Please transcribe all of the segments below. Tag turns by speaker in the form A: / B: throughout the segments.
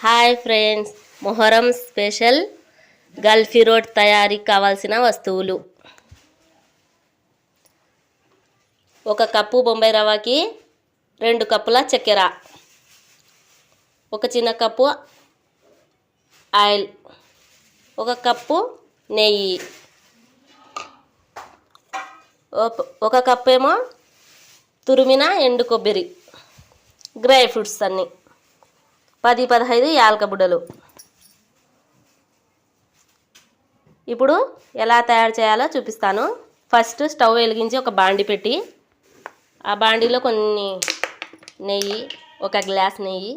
A: Hi friends, Muharram special గల్ఫీ రోడ్ తయారీకి కావాల్సిన వస్తువులు: 1 కప్పు బొంబాయి రవ్వకి 2 కప్పుల చక్కెర, 1 చిన్న కప్పు ఆయిల్, 1 కప్పు నెయ్యి, 1 కప్పు ఏమో తురిమిన ఎండు కొబ్బరి, డ్రై ఫ్రూట్స్ అన్నీ, 10-15 యాలక బుడ్డలు. ఇప్పుడు ఎలా తయారు చేయాలో చూపిస్తాను. ఫస్ట్ స్టవ్ వెలిగించి ఒక బాండి పెట్టి, ఆ బాండీలో కొన్ని నెయ్యి, 1 గ్లాస్ నెయ్యి,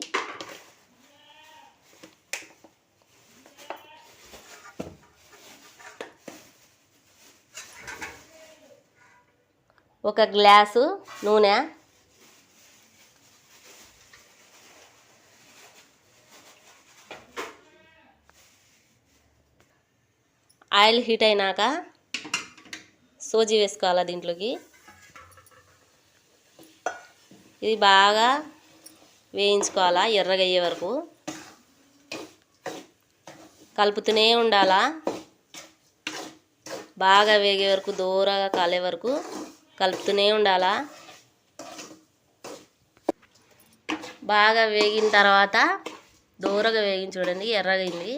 A: ఒక గ్లాసు నూనె, ఆయిల్ హీట్ అయినాక సోజీ వేసుకోవాలి దీంట్లోకి. ఇది బాగా వేయించుకోవాలా, ఎర్రగా అయ్యే వరకు కలుపుతూనే ఉండాలా. బాగా వేగే వరకు, దూరగా కాలే వరకు కలుపుతూనే ఉండాలా. బాగా వేగిన తర్వాత దూరగా వేగించి చూడండి, ఎర్రగా అయింది.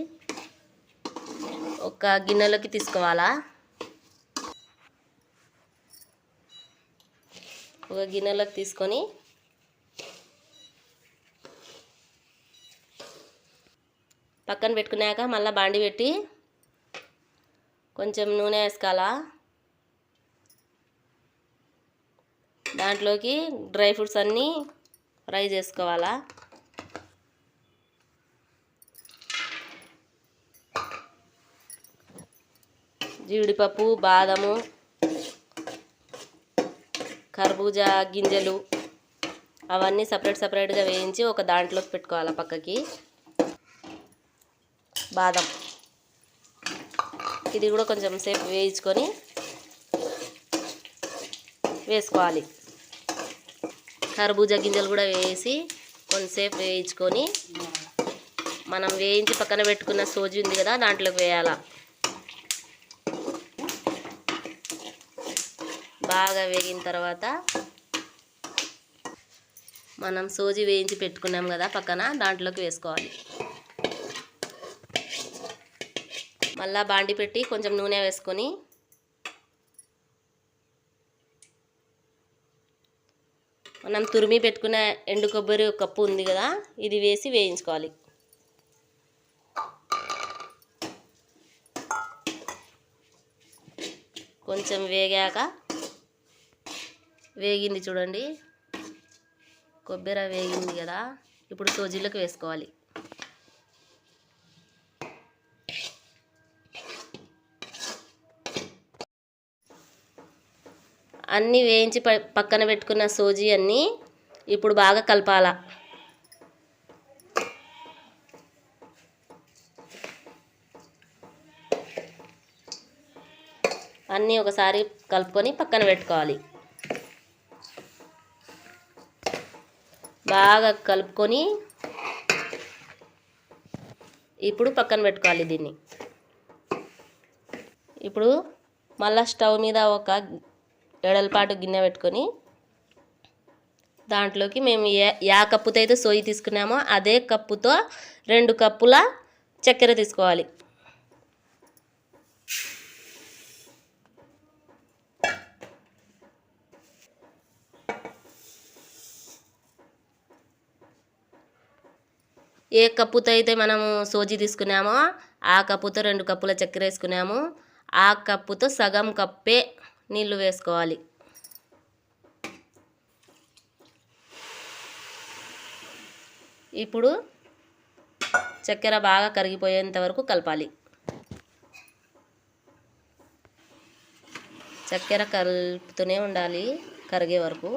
A: ఒక గిన్నెలోకి తీసుకోవాలా. ఒక గిన్నెలోకి తీసుకొని పక్కన పెట్టుకున్నాక మళ్ళీ బాండి పెట్టి కొంచెం నూనె వేసుకోవాలా. దాంట్లోకి డ్రై ఫ్రూట్స్ అన్నీ ఫ్రై చేసుకోవాలా. జీడిపప్పు, బాదము, కర్బూజా గింజలు అవన్నీ సపరేట్గా వేయించి ఒక దాంట్లోకి పెట్టుకోవాలి పక్కకి. బాదం ఇది కూడా కొంచెం సేపు వేయించుకొని వేసుకోవాలి. కర్బూజా గింజలు కూడా వేసి కొంచెంసేపు వేయించుకొని మనం వేయించి పక్కన పెట్టుకున్న సోజీ ఉంది కదా, దాంట్లోకి వేయాలా. బాగా వేగిన తర్వాత మనం సోజీ వేయించి పెట్టుకున్నాం కదా పక్కన, దాంట్లోకి వేసుకోవాలి. మళ్ళా బాండి పెట్టి కొంచెం నూనె వేసుకొని మనం తురిమి పెట్టుకున్న ఎండు కొబ్బరి 1 కప్పు ఉంది కదా, ఇది వేసి వేయించుకోవాలి. కొంచెం వేగింది చూడండి, కొబ్బరి వేగింది కదా. ఇప్పుడు సోజీలోకి వేసుకోవాలి. అన్నీ వేయించి పక్కన పెట్టుకున్న సోజీ అన్నీ ఇప్పుడు బాగా కలపాలా. అన్నీ ఒకసారి కలుపుకొని పక్కన పెట్టుకోవాలి. బాగా కలుపుకొని ఇప్పుడు పక్కన పెట్టుకోవాలి దీన్ని. ఇప్పుడు మళ్ళీ స్టవ్ మీద ఒక ఎడలపాటు గిన్నె పెట్టుకొని దాంట్లోకి మేము ఏ కప్పుతో అయితే సోయి తీసుకున్నామో అదే కప్పుతో 2 కప్పుల చక్కెర తీసుకోవాలి. ఏ కప్పుతో అయితే మనము సోజీ తీసుకున్నామో ఆ కప్పుతో 2 కప్పుల చక్కెర వేసుకున్నాము. ఆ కప్పుతో సగం కప్పే నీళ్ళు వేసుకోవాలి. ఇప్పుడు చక్కెర బాగా కరిగిపోయేంత వరకు కలపాలి. చక్కెర కలుపుతూనే ఉండాలి కరిగే వరకు.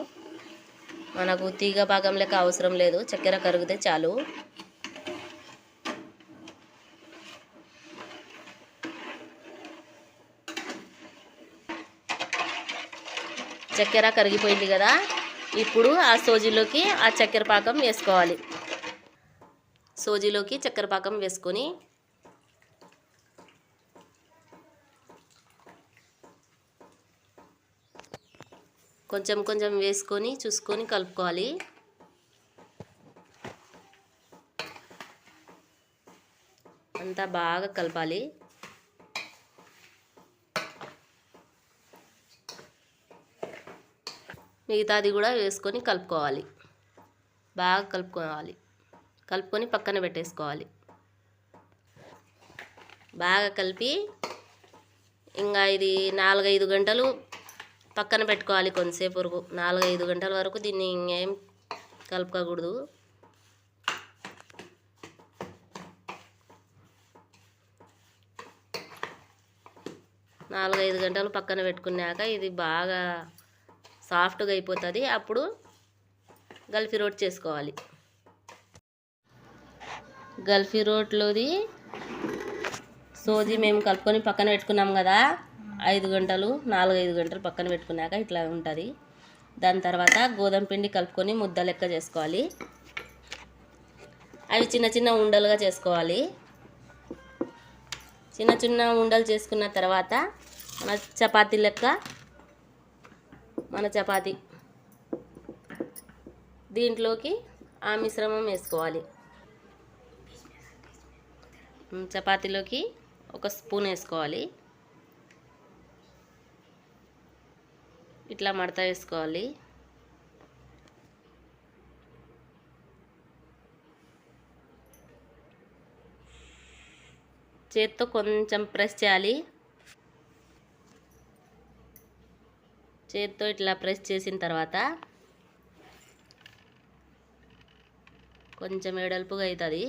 A: మనకు తీగ భాగం లెక్క అవసరం లేదు, చక్కెర కరిగితే చాలు. చక్కెర కరిగిపోయింది కదా, ఇప్పుడు ఆ సోజీలోకి ఆ చక్కెర పాకం వేసుకోవాలి. సోజీలోకి చక్కెర పాకం వేసుకొని కొంచెం కొంచెం వేసుకొని చూసుకొని కలుపుకోవాలి. అంతా బాగా కలపాలి. మిగతాది కూడా వేసుకొని కలుపుకోవాలి. బాగా కలుపుకోవాలి. కలుపుకొని పక్కన పెట్టేసుకోవాలి. బాగా కలిపి ఇంకా ఇది 4-5 గంటలు పక్కన పెట్టుకోవాలి. కొంతసేపు వరకు 4-5 గంటల వరకు దీన్ని ఇంకేం కలుపుకోకూడదు. నాలుగు 5 గంటలు పక్కన పెట్టుకున్నాక ఇది బాగా సాఫ్ట్గా అయిపోతుంది. అప్పుడు గల్ఫీ రోట్ చేసుకోవాలి. గల్ఫీ రోట్లోది సోజీ మేము కలుపుకొని పక్కన పెట్టుకున్నాం కదా, 4-5 గంటలు పక్కన పెట్టుకున్నాక ఇట్లా ఉంటుంది. దాని తర్వాత గోధుమ పిండి కలుపుకొని ముద్ద లెక్క చేసుకోవాలి. అవి చిన్న చిన్న ఉండలుగా చేసుకోవాలి. చిన్న చిన్న ఉండలు చేసుకున్న తర్వాత మన చపాతీ లెక్క దీంట్లోకి ఆ మిశ్రమం వేసుకోవాలి. చపాతీలోకి 1 స్పూన్ వేసుకోవాలి. ఇట్లా మడత వేసుకోవాలి. చేత్తో కొంచెం ప్రెస్ చేయాలి. చేత్తో ఇట్లా ప్రెస్ చేసిన తర్వాత కొంచెం ఎడల్పుగా అవుతుంది.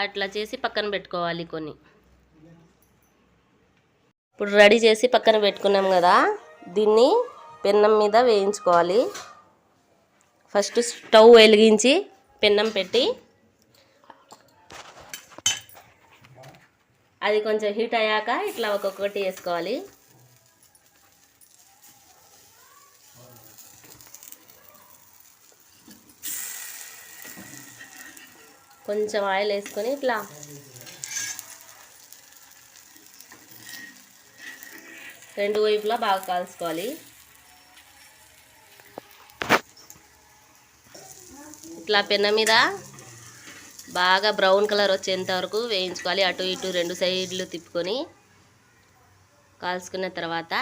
A: అట్లా చేసి పక్కన పెట్టుకోవాలి కొన్ని. ఇప్పుడు రెడీ చేసి పక్కన పెట్టుకున్నాం కదా, దీన్ని పెన్నం మీద వేయించుకోవాలి. ఫస్ట్ స్టవ్ వెలిగించి పెన్నం పెట్టి అది కొంచెం హీట్ అయ్యాక ఇట్లా ఒక్కొక్కటి వేసుకోవాలి. కొంచెం ఆయిల్ వేసుకొని ఇట్లా రెండు వైపులా బాగా కాల్చుకోవాలి. ఇట్లా పెన్నం మీద బాగా బ్రౌన్ కలర్ వచ్చేంత వరకు వేయించుకోవాలి. అటు ఇటు 2 సైడ్లు తిప్పుకొని కాల్చుకున్న తర్వాత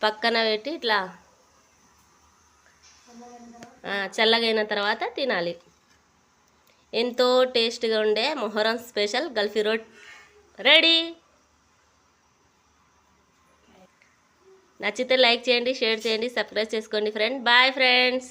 A: పక్కన పెట్టి ఇట్లా చల్లగైన తర్వాత తినాలి. ఎంతో టేస్ట్గా ఉండే మొహరం స్పెషల్ గల్ఫీ రోట్ రెడీ. నచ్చితే లైక్ చేయండి, షేర్ చేయండి, సబ్స్క్రైబ్ చేసుకోండి ఫ్రెండ్. Bye friends.